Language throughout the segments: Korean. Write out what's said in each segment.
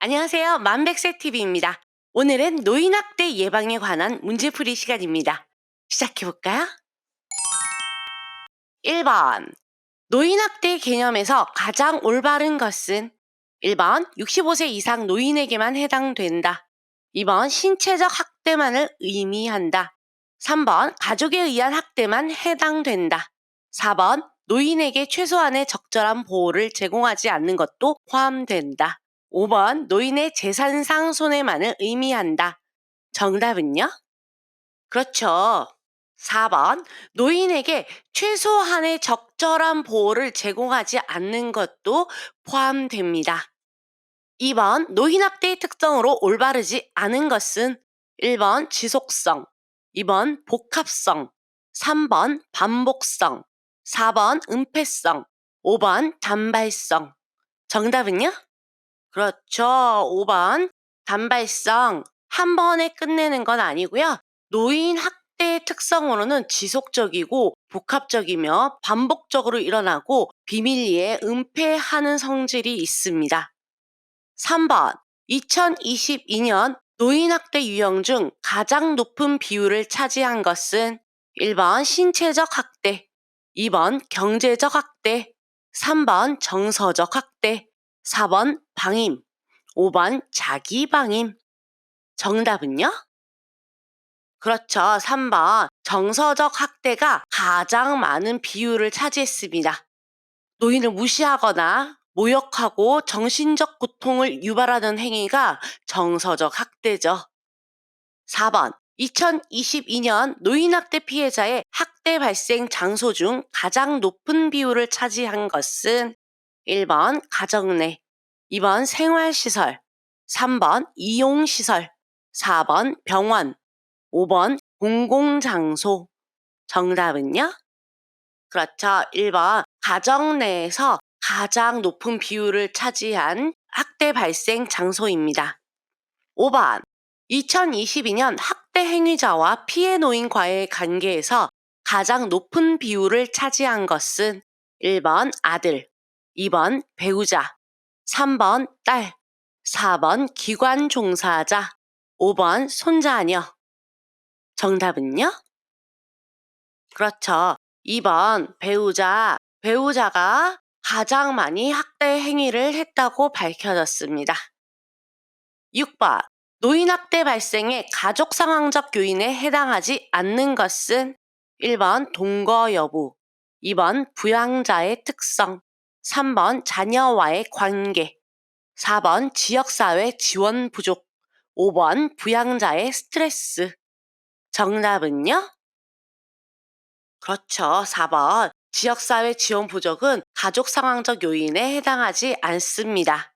안녕하세요. 만백세TV입니다. 오늘은 노인학대 예방에 관한 문제풀이 시간입니다. 시작해볼까요? 1번. 노인학대 개념에서 가장 올바른 것은 1번 65세 이상 노인에게만 해당된다. 2번 신체적 학대만을 의미한다. 3번 가족에 의한 학대만 해당된다. 4번 노인에게 최소한의 적절한 보호를 제공하지 않는 것도 포함된다. 5번 노인의 재산상 손해만을 의미한다. 정답은요? 그렇죠. 4번 노인에게 최소한의 적절한 보호를 제공하지 않는 것도 포함됩니다. 2번 노인학대의 특성으로 올바르지 않은 것은 1번 지속성, 2번 복합성, 3번 반복성, 4번 은폐성, 5번 단발성. 정답은요? 그렇죠. 5번 단발성. 한 번에 끝내는 건 아니고요. 노인 학대의 특성으로는 지속적이고 복합적이며 반복적으로 일어나고 비밀리에 은폐하는 성질이 있습니다. 3번 2022년 노인 학대 유형 중 가장 높은 비율을 차지한 것은 1번 신체적 학대, 2번 경제적 학대, 3번 정서적 학대, 4번 방임, 5번 자기 방임. 정답은요? 그렇죠. 3번 정서적 학대가 가장 많은 비율을 차지했습니다. 노인을 무시하거나 모욕하고 정신적 고통을 유발하는 행위가 정서적 학대죠. 4번 2022년 노인학대 피해자의 학대 발생 장소 중 가장 높은 비율을 차지한 것은 1번 가정 내, 2번 생활시설, 3번 이용시설, 4번 병원, 5번 공공장소. 정답은요? 그렇죠. 1번 가정 내에서 가장 높은 비율을 차지한 학대 발생 장소입니다. 5번 2022년 학대 행위자와 피해 노인과의 관계에서 가장 높은 비율을 차지한 것은 1번 아들, 2번 배우자, 3번 딸, 4번 기관 종사자, 5번 손자녀. 정답은요? 그렇죠. 2번 배우자가 가장 많이 학대 행위를 했다고 밝혀졌습니다. 6번 노인학대 발생의 가족 상황적 요인에 해당하지 않는 것은 1번 동거 여부, 2번 부양자의 특성, 3번 자녀와의 관계, 4번 지역사회 지원 부족, 5번 부양자의 스트레스. 정답은요? 그렇죠. 4번 지역사회 지원 부족은 가족 상황적 요인에 해당하지 않습니다.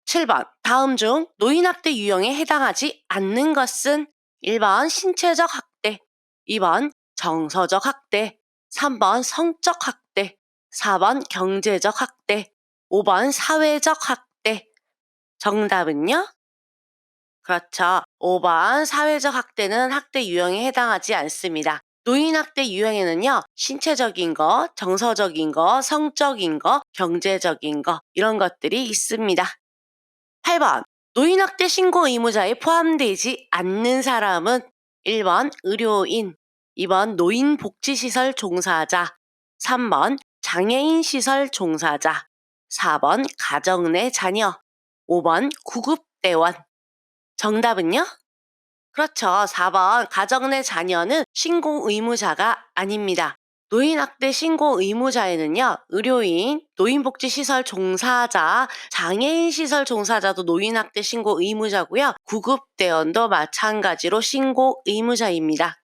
7번 다음 중 노인학대 유형에 해당하지 않는 것은 1번 신체적 학대, 2번 정서적 학대, 3번 성적 학대, 4번 경제적 학대, 5번 사회적 학대. 정답은요? 그렇죠. 5번 사회적 학대는 학대 유형에 해당하지 않습니다. 노인학대 유형에는요, 신체적인 거, 정서적인 거, 성적인 거, 경제적인 거, 이런 것들이 있습니다. 8번 노인학대 신고 의무자에 포함되지 않는 사람은 1번 의료인, 2번 노인복지시설 종사자, 3번 장애인시설 종사자, 4번 가정 내 자녀, 5번 구급대원. 정답은요? 그렇죠. 4번 가정 내 자녀는 신고 의무자가 아닙니다. 노인학대 신고 의무자에는요, 의료인, 노인복지시설 종사자, 장애인시설 종사자도 노인학대 신고 의무자고요. 구급대원도 마찬가지로 신고 의무자입니다.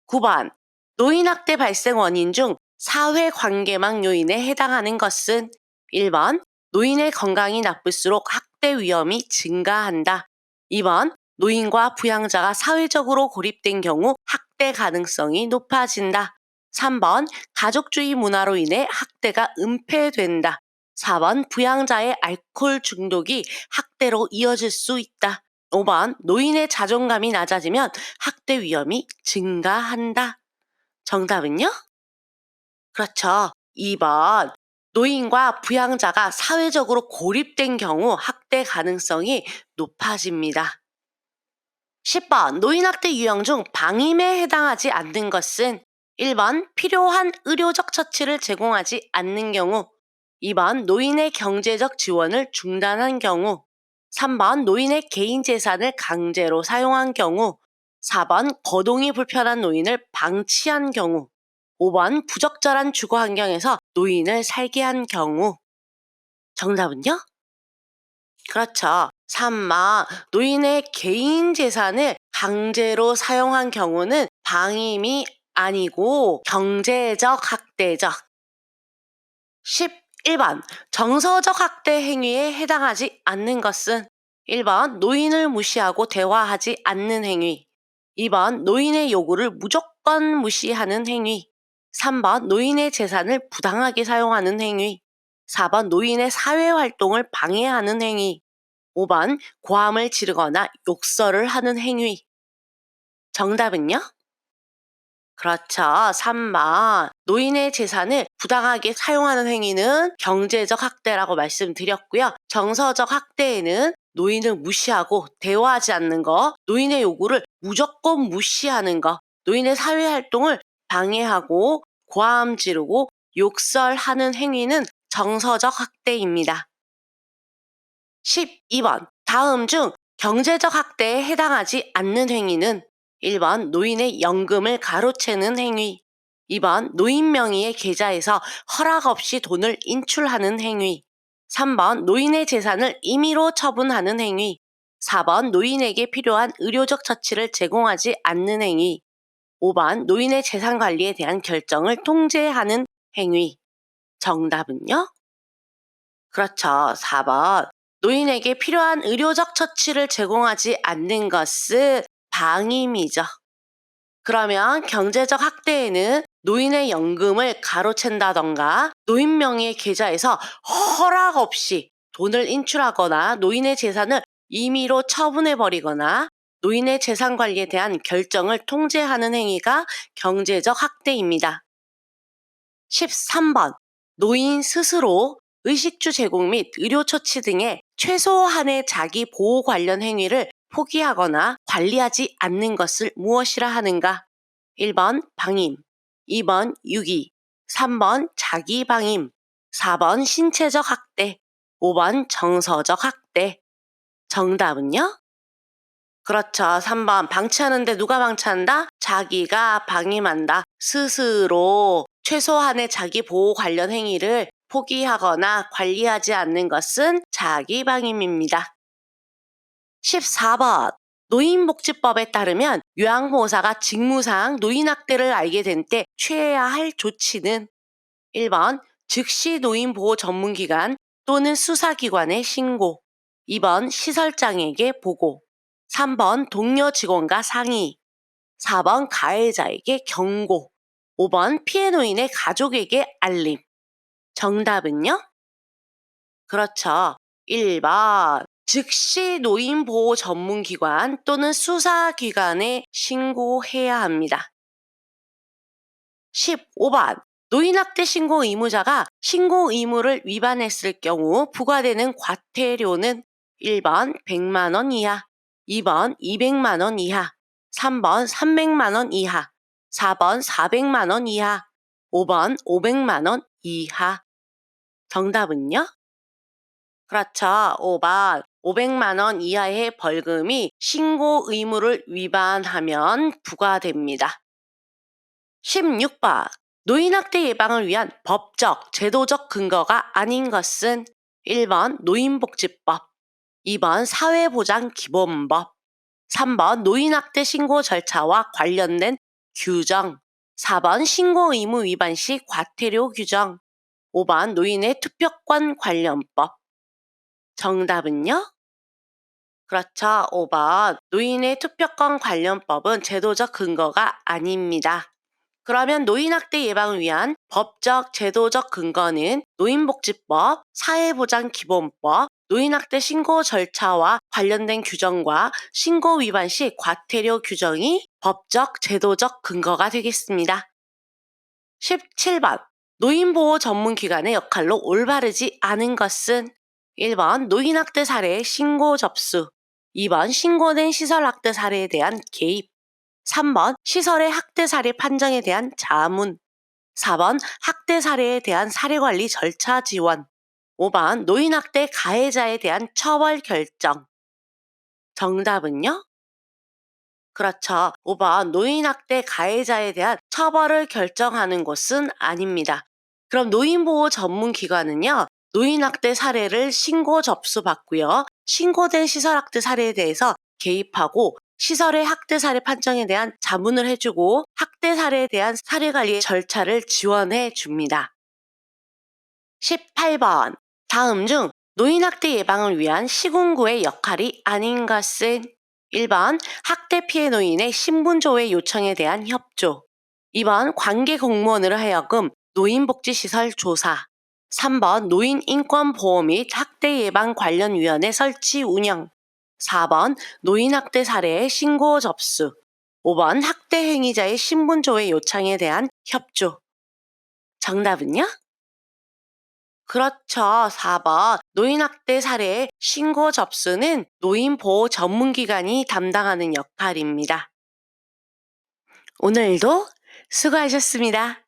9번 노인학대 발생 원인 중 사회관계망 요인에 해당하는 것은 1번 노인의 건강이 나쁠수록 학대 위험이 증가한다. 2번 노인과 부양자가 사회적으로 고립된 경우 학대 가능성이 높아진다. 3번 가족주의 문화로 인해 학대가 은폐된다. 4번 부양자의 알코올 중독이 학대로 이어질 수 있다. 5번 노인의 자존감이 낮아지면 학대 위험이 증가한다. 정답은요? 그렇죠. 2번 노인과 부양자가 사회적으로 고립된 경우 학대 가능성이 높아집니다. 10번 노인학대 유형 중 방임에 해당하지 않는 것은 1번 필요한 의료적 처치를 제공하지 않는 경우, 2번 노인의 경제적 지원을 중단한 경우, 3번 노인의 개인 재산을 강제로 사용한 경우, 4번 거동이 불편한 노인을 방치한 경우, 5번 부적절한 주거 환경에서 노인을 살게 한 경우. 정답은요? 그렇죠. 3번 노인의 개인 재산을 강제로 사용한 경우는 방임이 아니고 경제적 학대적. 11번 정서적 학대 행위에 해당하지 않는 것은 1번 노인을 무시하고 대화하지 않는 행위, 2번 노인의 요구를 무조건 무시하는 행위, 3번 노인의 재산을 부당하게 사용하는 행위, 4번 노인의 사회활동을 방해하는 행위, 5번 고함을 지르거나 욕설을 하는 행위. 정답은요? 그렇죠. 3번 노인의 재산을 부당하게 사용하는 행위는 경제적 학대라고 말씀드렸고요. 정서적 학대에는 노인을 무시하고 대화하지 않는 거, 노인의 요구를 무조건 무시하는 거, 노인의 사회활동을 방해하고 고함 지르고 욕설하는 행위는 정서적 학대입니다. 12번 다음 중 경제적 학대에 해당하지 않는 행위는 1번 노인의 연금을 가로채는 행위, 2번 노인 명의의 계좌에서 허락 없이 돈을 인출하는 행위, 3번 노인의 재산을 임의로 처분하는 행위, 4번 노인에게 필요한 의료적 처치를 제공하지 않는 행위, 5번 노인의 재산 관리에 대한 결정을 통제하는 행위. 정답은요? 그렇죠. 4번 노인에게 필요한 의료적 처치를 제공하지 않는 것은 방임이죠. 그러면 경제적 학대에는 노인의 연금을 가로챈다던가 노인 명의의 계좌에서 허락 없이 돈을 인출하거나 노인의 재산을 임의로 처분해버리거나 노인의 재산 관리에 대한 결정을 통제하는 행위가 경제적 학대입니다. 13번 노인 스스로 의식주 제공 및 의료처치 등의 최소한의 자기 보호 관련 행위를 포기하거나 관리하지 않는 것을 무엇이라 하는가? 1번 방임, 2번 유기, 3번 자기 방임, 4번 신체적 학대, 5번 정서적 학대. 정답은요? 그렇죠. 3번 방치하는데 누가 방치한다? 자기가 방임한다. 스스로 최소한의 자기 보호 관련 행위를 포기하거나 관리하지 않는 것은 자기 방임입니다. 14번 노인복지법에 따르면 요양보호사가 직무상 노인학대를 알게 된 때 취해야 할 조치는 1번 즉시 노인보호 전문기관 또는 수사기관에 신고, 2번 시설장에게 보고, 3번 동료 직원과 상의, 4번 가해자에게 경고, 5번 피해 노인의 가족에게 알림. 정답은요? 그렇죠. 1번 즉시 노인보호 전문기관 또는 수사기관에 신고해야 합니다. 15번 노인학대 신고 의무자가 신고 의무를 위반했을 경우 부과되는 과태료는 1번 100만 원 이하, 2번 200만 원 이하, 3번 300만 원 이하, 4번 400만 원 이하, 5번 500만 원 이하. 정답은요? 그렇죠. 5번 500만 원 이하의 벌금이 신고 의무를 위반하면 부과됩니다. 16번 노인학대 예방을 위한 법적, 제도적 근거가 아닌 것은 1번 노인복지법, 2번 사회보장기본법, 3번 노인학대 신고 절차와 관련된 규정, 4번 신고 의무 위반 시 과태료 규정, 5번 노인의 투표권 관련법. 정답은요? 그렇죠. 5번 노인의 투표권 관련법은 제도적 근거가 아닙니다. 그러면 노인학대 예방을 위한 법적, 제도적 근거는 노인복지법, 사회보장기본법, 노인학대 신고 절차와 관련된 규정과 신고 위반 시 과태료 규정이 법적, 제도적 근거가 되겠습니다. 17번 노인보호 전문기관의 역할로 올바르지 않은 것은 1번 노인학대 사례 신고 접수, 2번 신고된 시설학대 사례에 대한 개입, 3번 시설의 학대 사례 판정에 대한 자문, 4번 학대 사례에 대한 사례관리 절차 지원, 5번 노인학대 가해자에 대한 처벌 결정. 정답은요? 그렇죠. 5번 노인학대 가해자에 대한 처벌을 결정하는 곳은 아닙니다. 그럼 노인보호 전문기관은요. 노인학대 사례를 신고 접수받고요. 신고된 시설학대 사례에 대해서 개입하고 시설의 학대 사례 판정에 대한 자문을 해주고 학대 사례에 대한 사례관리 절차를 지원해 줍니다. 18번. 다음 중 노인학대 예방을 위한 시군구의 역할이 아닌 것은 1번 학대 피해 노인의 신분조회 요청에 대한 협조, 2번 관계 공무원으로 하여금 노인복지시설 조사, 3번 노인인권보호 및 학대 예방 관련 위원회 설치 운영, 4번 노인학대 사례의 신고 접수, 5번 학대 행위자의 신분조회 요청에 대한 협조. 정답은요? 그렇죠. 4번 노인학대 사례의 신고 접수는 노인보호 전문기관이 담당하는 역할입니다. 오늘도 수고하셨습니다.